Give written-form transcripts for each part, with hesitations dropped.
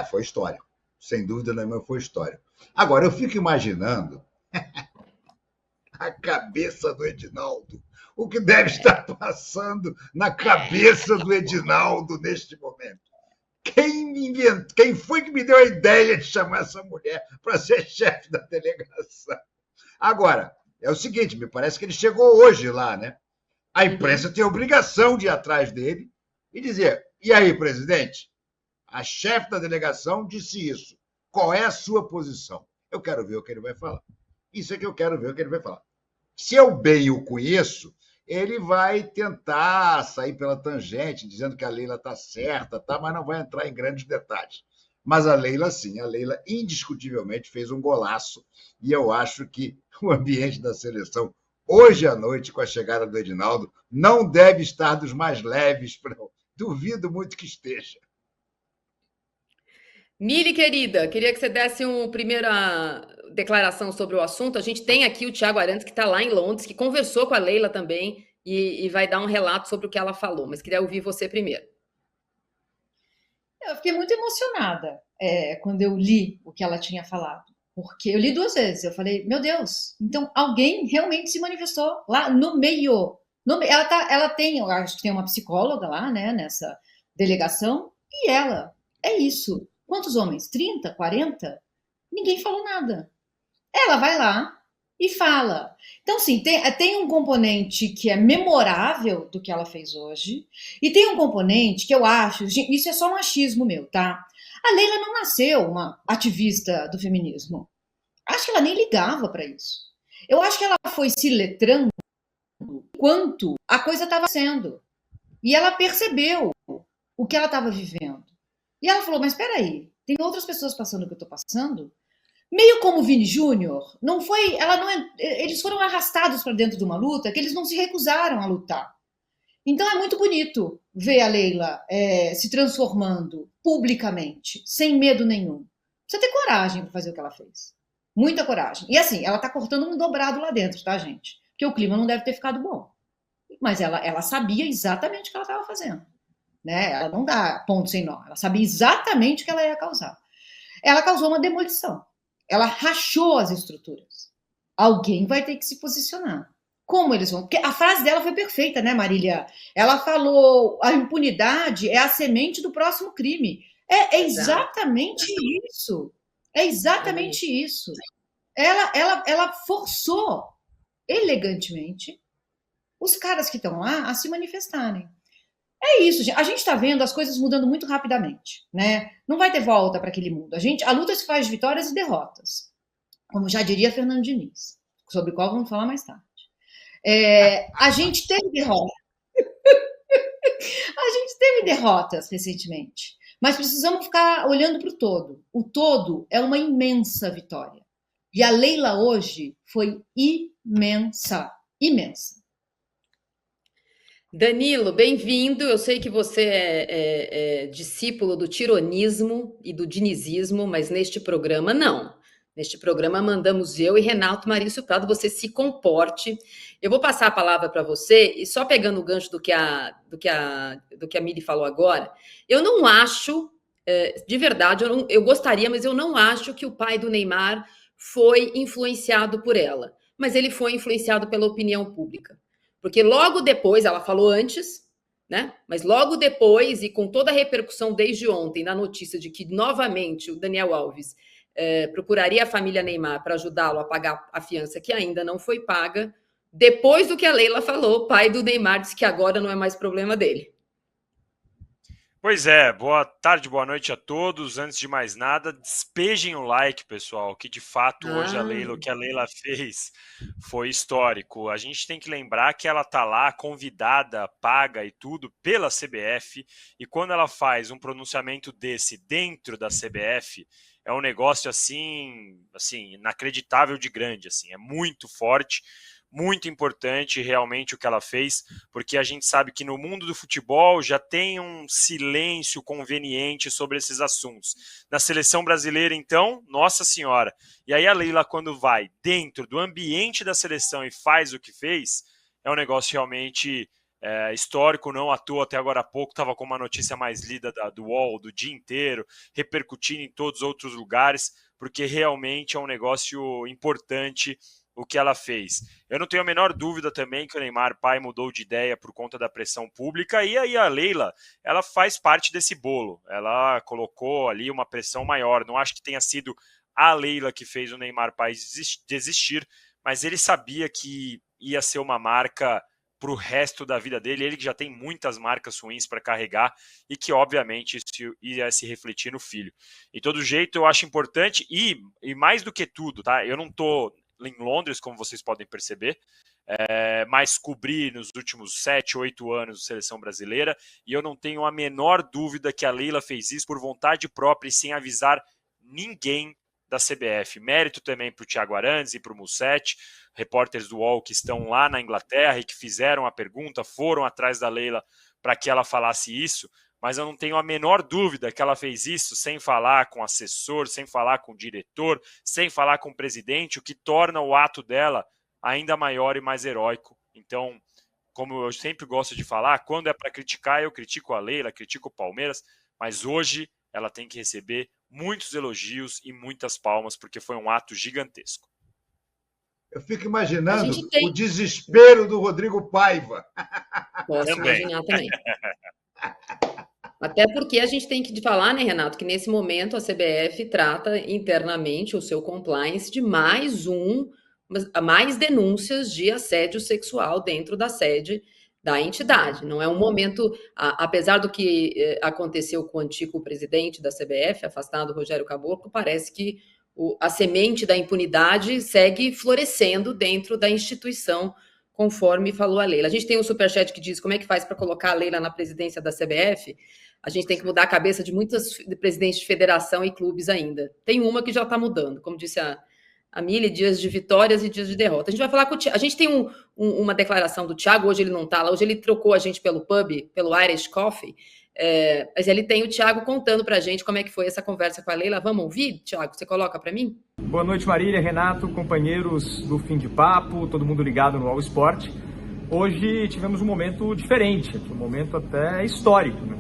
Foi histórico. Sem dúvida nenhuma, foi histórico. Agora, eu fico imaginando a cabeça do Edinaldo. O que deve estar passando na cabeça do Edinaldo neste momento? Quem foi que me deu a ideia de chamar essa mulher para ser chefe da delegação? Agora, é o seguinte, me parece que ele chegou hoje lá, né? A imprensa tem a obrigação de ir atrás dele e dizer: e aí, presidente? A chefe da delegação disse isso. Qual é a sua posição? Eu quero ver o que ele vai falar. Isso é que eu quero ver o que ele vai falar. Se eu bem o conheço, ele vai tentar sair pela tangente, dizendo que a Leila está certa, tá, mas não vai entrar em grandes detalhes. Mas a Leila, sim, a Leila indiscutivelmente fez um golaço, e eu acho que o ambiente da seleção, hoje à noite, com a chegada do Edinaldo, não deve estar dos mais leves, duvido muito que esteja. Mili, querida, queria que você desse uma primeira declaração sobre o assunto. A gente tem aqui o Thiago Arantes, que está lá em Londres, que conversou com a Leila também e vai dar um relato sobre o que ela falou, mas queria ouvir você primeiro. Eu fiquei muito emocionada quando eu li o que ela tinha falado, porque eu li 2 vezes. Eu falei, meu Deus, então alguém realmente se manifestou lá no meio. Ela tem, eu acho que tem uma psicóloga lá, né, nessa delegação, e ela, é isso. Quantos homens? 30, 40? Ninguém falou nada. Ela vai lá e fala. Então, sim, tem um componente que é memorável do que ela fez hoje, e tem um componente que eu acho, isso é só machismo meu, tá? A Leila não nasceu uma ativista do feminismo. Acho que ela nem ligava para isso. Eu acho que ela foi se letrando enquanto a coisa estava sendo. E ela percebeu o que ela estava vivendo. E ela falou, mas espera aí, tem outras pessoas passando o que eu estou passando? Meio como o Vini Júnior, não foi, eles foram arrastados para dentro de uma luta que eles não se recusaram a lutar. Então é muito bonito ver a Leila se transformando publicamente, sem medo nenhum. Precisa ter coragem para fazer o que ela fez. Muita coragem. E assim, ela tá cortando um dobrado lá dentro, tá, gente? Porque o clima não deve ter ficado bom. Mas ela sabia exatamente o que ela estava fazendo. Né? Ela não dá ponto sem nó. Ela sabia exatamente o que ela ia causar. Ela causou uma demolição. Ela rachou as estruturas. Alguém vai ter que se posicionar. Como eles vão? Porque a frase dela foi perfeita, né, Marília? Ela falou: a impunidade é a semente do próximo crime. É exatamente isso. É exatamente isso. Ela forçou elegantemente os caras que estão lá a se manifestarem. É isso, gente. A gente está vendo as coisas mudando muito rapidamente, né? Não vai ter volta para aquele mundo. A luta se faz de vitórias e derrotas, como já diria Fernando Diniz, sobre o qual vamos falar mais tarde. A gente teve derrotas. A gente teve derrotas recentemente, mas precisamos ficar olhando para o todo. O todo é uma imensa vitória. E a Leila hoje foi imensa, imensa. Danilo, bem-vindo. Eu sei que você é discípulo do tironismo e do dinizismo, mas neste programa não. Neste programa mandamos eu e Renato Marício Prado, você se comporte. Eu vou passar a palavra para você, e só pegando o gancho do que a Miri falou agora, eu não acho, de verdade, eu gostaria, mas eu não acho que o pai do Neymar foi influenciado por ela, mas ele foi influenciado pela opinião pública. Porque logo depois, ela falou antes, né? Mas logo depois, e com toda a repercussão desde ontem, na notícia de que novamente o Daniel Alves procuraria a família Neymar para ajudá-lo a pagar a fiança que ainda não foi paga, depois do que a Leila falou, o pai do Neymar disse que agora não é mais problema dele. Pois é, boa tarde, boa noite a todos. Antes de mais nada, despejem o like, pessoal, que de fato hoje o que a Leila fez foi histórico. A gente tem que lembrar que ela tá lá convidada, paga e tudo pela CBF, e quando ela faz um pronunciamento desse dentro da CBF, é um negócio assim, inacreditável de grande, assim, é muito forte. Muito importante realmente o que ela fez, porque a gente sabe que no mundo do futebol já tem um silêncio conveniente sobre esses assuntos. Na seleção brasileira, então, nossa senhora. E aí a Leila, quando vai dentro do ambiente da seleção e faz o que fez, é um negócio realmente histórico, não à toa, até agora há pouco estava com uma notícia mais lida do UOL do dia inteiro, repercutindo em todos os outros lugares, porque realmente é um negócio importante o que ela fez. Eu não tenho a menor dúvida também que o Neymar pai mudou de ideia por conta da pressão pública, e aí a Leila, ela faz parte desse bolo, ela colocou ali uma pressão maior, não acho que tenha sido a Leila que fez o Neymar pai desistir, mas ele sabia que ia ser uma marca para o resto da vida dele, ele que já tem muitas marcas ruins para carregar e que obviamente isso ia se refletir no filho. De todo jeito, eu acho importante e mais do que tudo, tá? Eu não estou em Londres, como vocês podem perceber, mas cobri nos últimos 7, 8 anos a seleção brasileira e eu não tenho a menor dúvida que a Leila fez isso por vontade própria e sem avisar ninguém da CBF. Mérito também para o Thiago Arantes e para o Musetti, repórteres do UOL que estão lá na Inglaterra e que fizeram a pergunta, foram atrás da Leila para que ela falasse isso, mas eu não tenho a menor dúvida que ela fez isso sem falar com o assessor, sem falar com o diretor, sem falar com o presidente, o que torna o ato dela ainda maior e mais heróico. Então, como eu sempre gosto de falar, quando é para criticar, eu critico a Leila, critico o Palmeiras, mas hoje ela tem que receber muitos elogios e muitas palmas, porque foi um ato gigantesco. Eu fico imaginando o desespero do Rodrigo Paiva. Posso imaginar também. Até porque a gente tem que falar, né, Renato, que nesse momento a CBF trata internamente o seu compliance de mais denúncias de assédio sexual dentro da sede da entidade. Não é um momento, apesar do que aconteceu com o antigo presidente da CBF, afastado Rogério Caboclo, parece que a semente da impunidade segue florescendo dentro da instituição, conforme falou a Leila. A gente tem um superchat que diz como é que faz para colocar a Leila na presidência da CBF. A gente tem que mudar a cabeça de muitos presidentes de federação e clubes ainda. Tem uma que já está mudando, como disse a Mili, dias de vitórias e dias de derrota. A gente vai falar com o Thiago. A gente tem uma declaração do Thiago, hoje ele não está lá, hoje ele trocou a gente pelo pub, pelo Irish Coffee, mas ele tem o Thiago contando para a gente como é que foi essa conversa com a Leila. Vamos ouvir, Thiago? Você coloca para mim? Boa noite, Marília, Renato, companheiros do Fim de Papo, todo mundo ligado no All Sport. Hoje tivemos um momento diferente, um momento até histórico, né?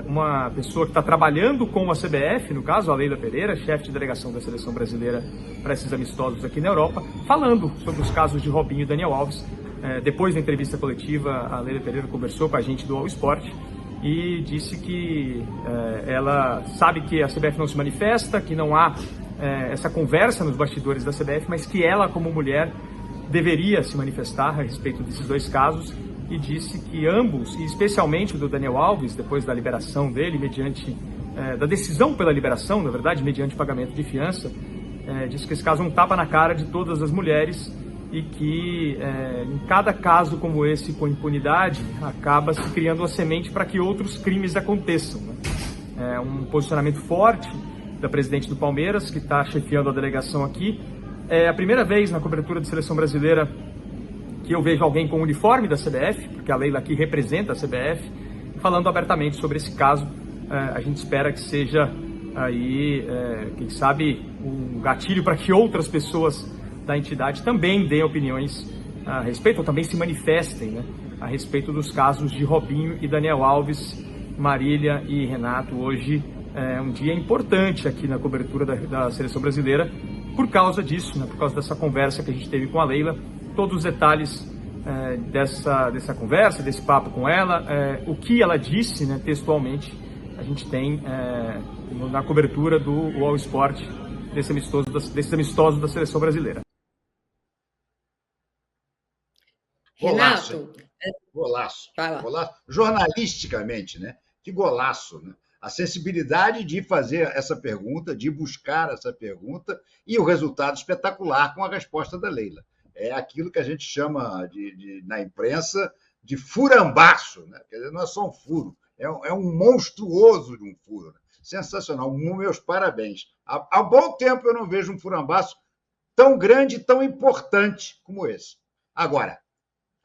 Uma pessoa que está trabalhando com a CBF, no caso a Leila Pereira, chefe de delegação da Seleção Brasileira para esses amistosos aqui na Europa, falando sobre os casos de Robinho e Daniel Alves. Depois da entrevista coletiva, a Leila Pereira conversou com a gente do All Sport e disse que ela sabe que a CBF não se manifesta, que não há essa conversa nos bastidores da CBF, mas que ela, como mulher, deveria se manifestar a respeito desses dois casos, e disse que ambos, e especialmente o do Daniel Alves, depois da liberação dele, mediante da decisão pela liberação, na verdade, mediante pagamento de fiança, disse que esse caso é um tapa na cara de todas as mulheres e que em cada caso como esse com impunidade acaba se criando uma semente para que outros crimes aconteçam, né? Um posicionamento forte da presidente do Palmeiras, que está chefiando a delegação aqui. É a primeira vez na cobertura de seleção brasileira que eu vejo alguém com o uniforme da CBF, porque a Leila aqui representa a CBF, falando abertamente sobre esse caso. A gente espera que seja aí, quem sabe, um gatilho para que outras pessoas da entidade também deem opiniões a respeito, ou também se manifestem, né, a respeito dos casos de Robinho e Daniel Alves. Marília e Renato, hoje é um dia importante aqui na cobertura da seleção brasileira, por causa disso, né, por causa dessa conversa que a gente teve com a Leila. Todos os detalhes dessa conversa, desse papo com ela, o que ela disse, né, textualmente, a gente tem na cobertura do All Sport desses amistosos da seleção brasileira. Renato, golaço. Jornalisticamente, né? Que golaço, né? A sensibilidade de fazer essa pergunta, de buscar essa pergunta e o resultado espetacular com a resposta da Leila. É aquilo que a gente chama na imprensa de furambaço, né? Quer dizer, não é só um furo, é um monstruoso de um furo. Né? Sensacional, meus parabéns. Há bom tempo eu não vejo um furambaço tão grande e tão importante como esse. Agora,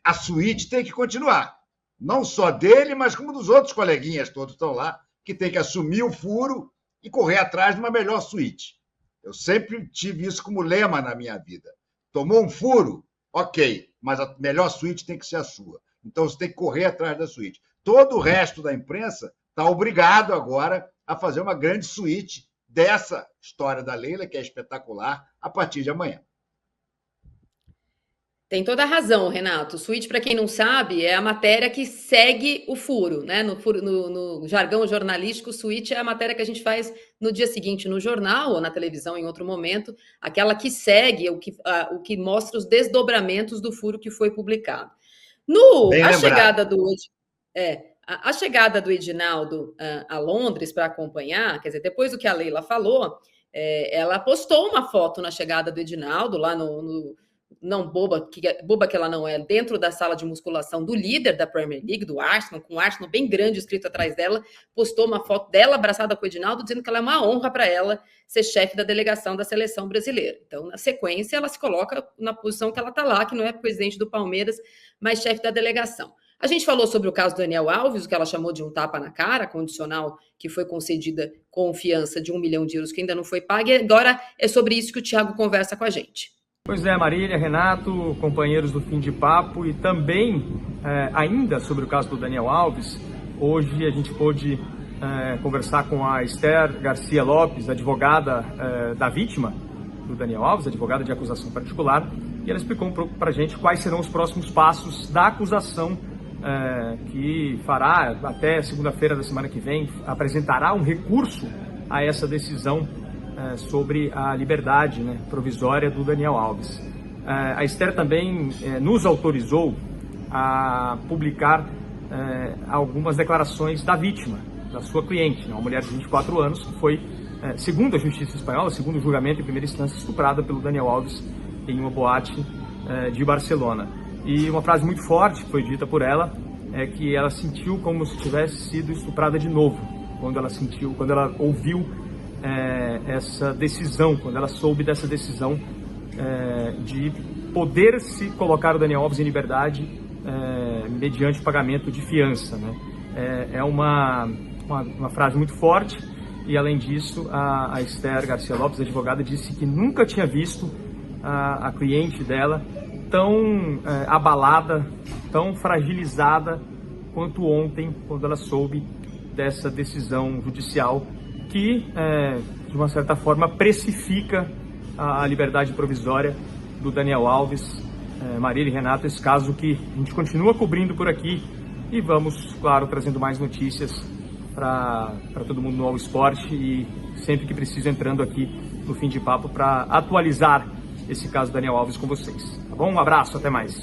a suíte tem que continuar, não só dele, mas como dos outros coleguinhas todos estão lá, que tem que assumir o furo e correr atrás de uma melhor suíte. Eu sempre tive isso como lema na minha vida. Tomou um furo? Ok, mas a melhor suíte tem que ser a sua. Então você tem que correr atrás da suíte. Todo o resto da imprensa está obrigado agora a fazer uma grande suíte dessa história da Leila, que é espetacular, a partir de amanhã. Tem toda a razão, Renato. Suíte, para quem não sabe, é a matéria que segue o furo, né? No jargão jornalístico, suíte é a matéria que a gente faz no dia seguinte no jornal ou na televisão em outro momento, aquela que segue o que mostra os desdobramentos do furo que foi publicado. A chegada do Edinaldo a Londres para acompanhar, quer dizer, depois do que a Leila falou, ela postou uma foto na chegada do Edinaldo lá não boba que ela não é, dentro da sala de musculação do líder da Premier League, do Arsenal, com o Arsenal bem grande escrito atrás dela, postou uma foto dela abraçada com o Edinaldo, dizendo que ela é uma honra para ela ser chefe da delegação da seleção brasileira. Então, na sequência, ela se coloca na posição que ela está lá, que não é presidente do Palmeiras, mas chefe da delegação. A gente falou sobre o caso do Daniel Alves, o que ela chamou de um tapa na cara, condicional, que foi concedida confiança de 1 milhão de euros, que ainda não foi paga, e agora é sobre isso que o Thiago conversa com a gente. Pois é, Marília, Renato, companheiros do Fim de Papo, e também, ainda sobre o caso do Daniel Alves, hoje a gente pôde conversar com a Esther Garcia Lopes, advogada da vítima do Daniel Alves, advogada de acusação particular, e ela explicou um pouco para a gente quais serão os próximos passos da acusação que fará até segunda-feira da semana que vem, apresentará um recurso a essa decisão sobre a liberdade, né, provisória do Daniel Alves. A Esther também nos autorizou a publicar algumas declarações da vítima, da sua cliente, né, uma mulher de 24 anos, que foi, segundo a Justiça Espanhola, segundo o julgamento em primeira instância, estuprada pelo Daniel Alves em uma boate de Barcelona. E uma frase muito forte que foi dita por ela é que ela sentiu como se tivesse sido estuprada de novo, quando ela ouviu essa decisão, quando ela soube dessa decisão de poder se colocar o Daniel Alves em liberdade mediante pagamento de fiança, né? É uma frase muito forte, e além disso a Esther Garcia Lopes, advogada, disse que nunca tinha visto a cliente dela tão abalada, tão fragilizada quanto ontem, quando ela soube dessa decisão judicial que, de uma certa forma, precifica a liberdade provisória do Daniel Alves. Marília e Renato, esse caso que a gente continua cobrindo por aqui, e vamos, claro, trazendo mais notícias para todo mundo no All Sport, e sempre que preciso entrando aqui no Fim de Papo para atualizar esse caso do Daniel Alves com vocês. Tá bom? Um abraço, até mais.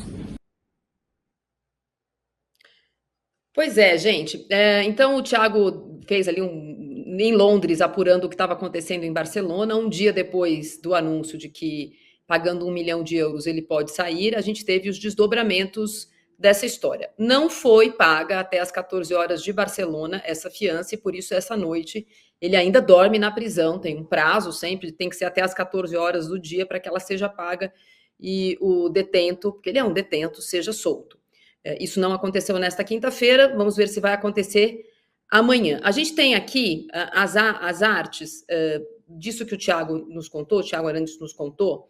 Pois é, gente. Então o Thiago fez ali em Londres, apurando o que estava acontecendo em Barcelona. Um dia depois do anúncio de que, pagando 1 milhão de euros, ele pode sair, a gente teve os desdobramentos dessa história. Não foi paga até as 14 horas de Barcelona essa fiança, e por isso essa noite ele ainda dorme na prisão. Tem um prazo sempre, tem que ser até as 14 horas do dia para que ela seja paga e o detento, porque ele é um detento, seja solto. Isso não aconteceu nesta quinta-feira, vamos ver se vai acontecer amanhã. A gente tem aqui as artes disso que o Thiago nos contou, o Thiago Arantes nos contou,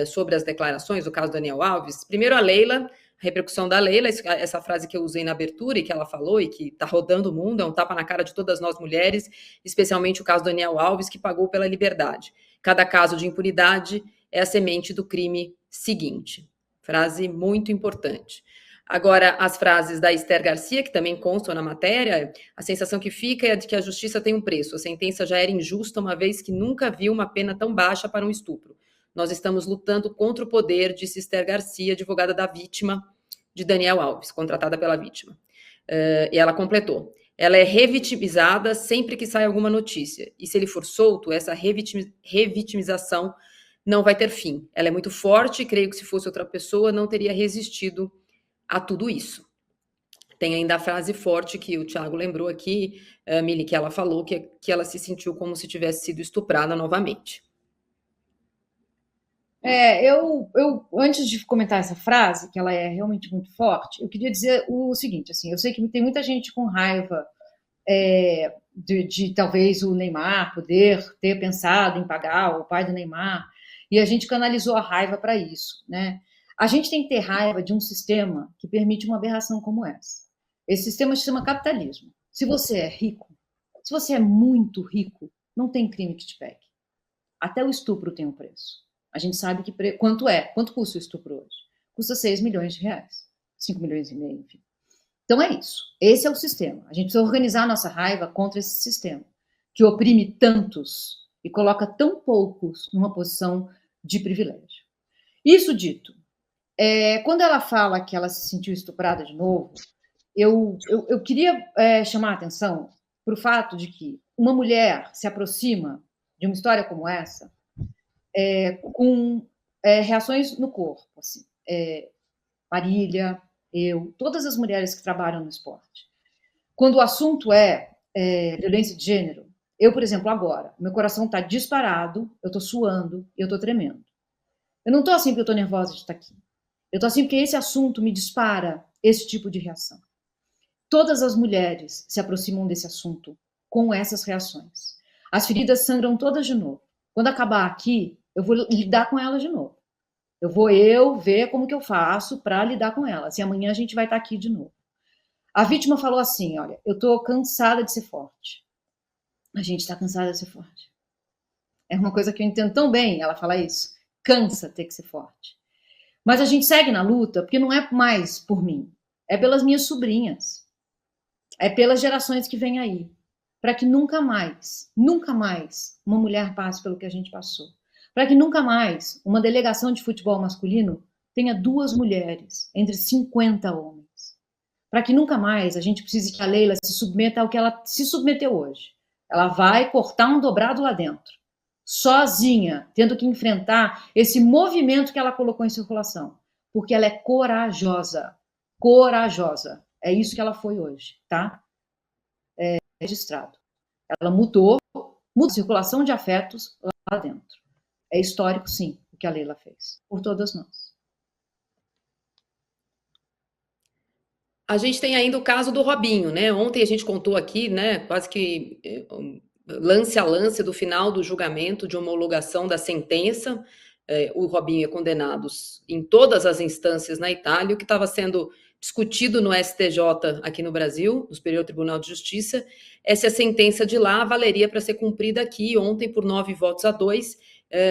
sobre as declarações do caso Daniel Alves. Primeiro a Leila, a repercussão da Leila, essa frase que eu usei na abertura e que ela falou e que está rodando o mundo, é um tapa na cara de todas nós mulheres, especialmente o caso Daniel Alves, que pagou pela liberdade. Cada caso de impunidade é a semente do crime seguinte. Frase muito importante. Agora, as frases da Esther Garcia, que também constam na matéria, a sensação que fica é de que a justiça tem um preço. A sentença já era injusta, uma vez que nunca viu uma pena tão baixa para um estupro. Nós estamos lutando contra o poder, disse Esther Garcia, advogada da vítima de Daniel Alves, contratada pela vítima. E ela completou. Ela é revitimizada sempre que sai alguma notícia. E se ele for solto, essa revitimização não vai ter fim. Ela é muito forte e creio que se fosse outra pessoa não teria resistido a tudo isso. Tem ainda a frase forte que o Thiago lembrou aqui, Mili, que ela falou que ela se sentiu como se tivesse sido estuprada novamente. Eu antes de comentar essa frase, que ela é realmente muito forte, eu queria dizer o seguinte, assim, eu sei que tem muita gente com raiva de talvez o Neymar poder ter pensado em pagar o pai do Neymar, e a gente canalizou a raiva para isso, né? A gente tem que ter raiva de um sistema que permite uma aberração como essa. Esse sistema se chama capitalismo. Se você é rico, se você é muito rico, não tem crime que te pegue. Até o estupro tem um preço. A gente sabe quanto custa o estupro hoje? Custa 6 milhões de reais, 5 milhões e meio, enfim. Então é isso. Esse é o sistema. A gente precisa organizar a nossa raiva contra esse sistema, que oprime tantos e coloca tão poucos numa posição de privilégio. Isso dito, quando ela fala que ela se sentiu estuprada de novo, eu queria chamar a atenção para o fato de que uma mulher se aproxima de uma história como essa com reações no corpo. Assim, Marília, eu, todas as mulheres que trabalham no esporte. Quando o assunto é violência de gênero, eu, por exemplo, agora, meu coração está disparado, eu estou suando e eu estou tremendo. Eu não estou assim porque eu estou nervosa de estar aqui. Eu estou assim porque esse assunto me dispara esse tipo de reação. Todas as mulheres se aproximam desse assunto com essas reações. As feridas sangram todas de novo. Quando acabar aqui, eu vou lidar com elas de novo. Eu vou ver como que eu faço para lidar com elas. E amanhã a gente vai estar aqui de novo. A vítima falou assim, olha, eu estou cansada de ser forte. A gente está cansada de ser forte. É uma coisa que eu entendo tão bem, ela fala isso. Cansa ter que ser forte. Mas a gente segue na luta porque não é mais por mim. É pelas minhas sobrinhas. É pelas gerações que vêm aí. Para que nunca mais uma mulher passe pelo que a gente passou. Para que nunca mais uma delegação de futebol masculino tenha 2 mulheres entre 50 homens. Para que nunca mais a gente precise que a Leila se submeta ao que ela se submeteu hoje. Ela vai cortar um dobrado lá dentro. Sozinha, tendo que enfrentar esse movimento que ela colocou em circulação. Porque ela é corajosa. Corajosa. É isso que ela foi hoje, tá? Registrado. Ela mudou a circulação de afetos lá dentro. É histórico, sim, o que a Leila fez, por todas nós. A gente tem ainda o caso do Robinho, né? Ontem a gente contou aqui, né, quase que lance a lance do final do julgamento de homologação da sentença. O Robinho é condenado em todas as instâncias na Itália, o que estava sendo discutido no STJ aqui no Brasil, no Superior Tribunal de Justiça, essa sentença de lá valeria para ser cumprida aqui. Ontem, por 9-2,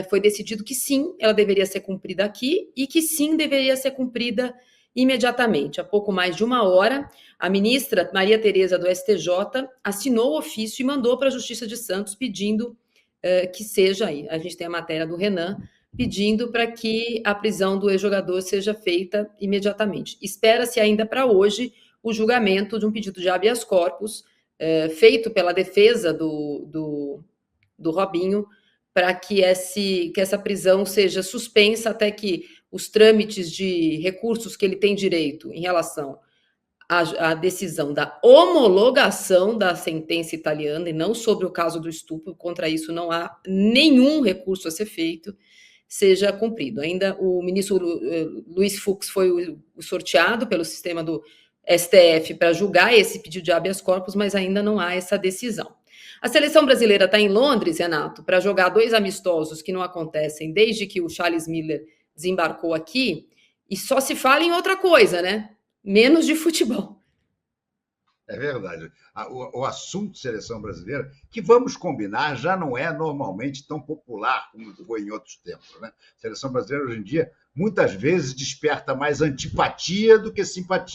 foi decidido que sim, ela deveria ser cumprida aqui e que sim, deveria ser cumprida imediatamente. Há pouco mais de 1 hora, a ministra Maria Tereza do STJ assinou o ofício e mandou para a Justiça de Santos pedindo que seja aí. A gente tem a matéria do Renan pedindo para que a prisão do ex-jogador seja feita imediatamente. Espera-se ainda para hoje o julgamento de um pedido de habeas corpus feito pela defesa do Robinho para que essa prisão seja suspensa até que os trâmites de recursos que ele tem direito em relação à decisão da homologação da sentença italiana e não sobre o caso do estupro, contra isso não há nenhum recurso a ser feito, seja cumprido. Ainda o ministro Luiz Fux foi o sorteado pelo sistema do STF para julgar esse pedido de habeas corpus, mas ainda não há essa decisão. A seleção brasileira está em Londres, Renato, para jogar 2 amistosos que não acontecem desde que o Charles Miller desembarcou aqui, e só se fala em outra coisa, né? Menos de futebol. É verdade. O assunto seleção brasileira, que vamos combinar, já não é normalmente tão popular como foi em outros tempos, né? A seleção brasileira, hoje em dia, muitas vezes desperta mais antipatia do que simpatia.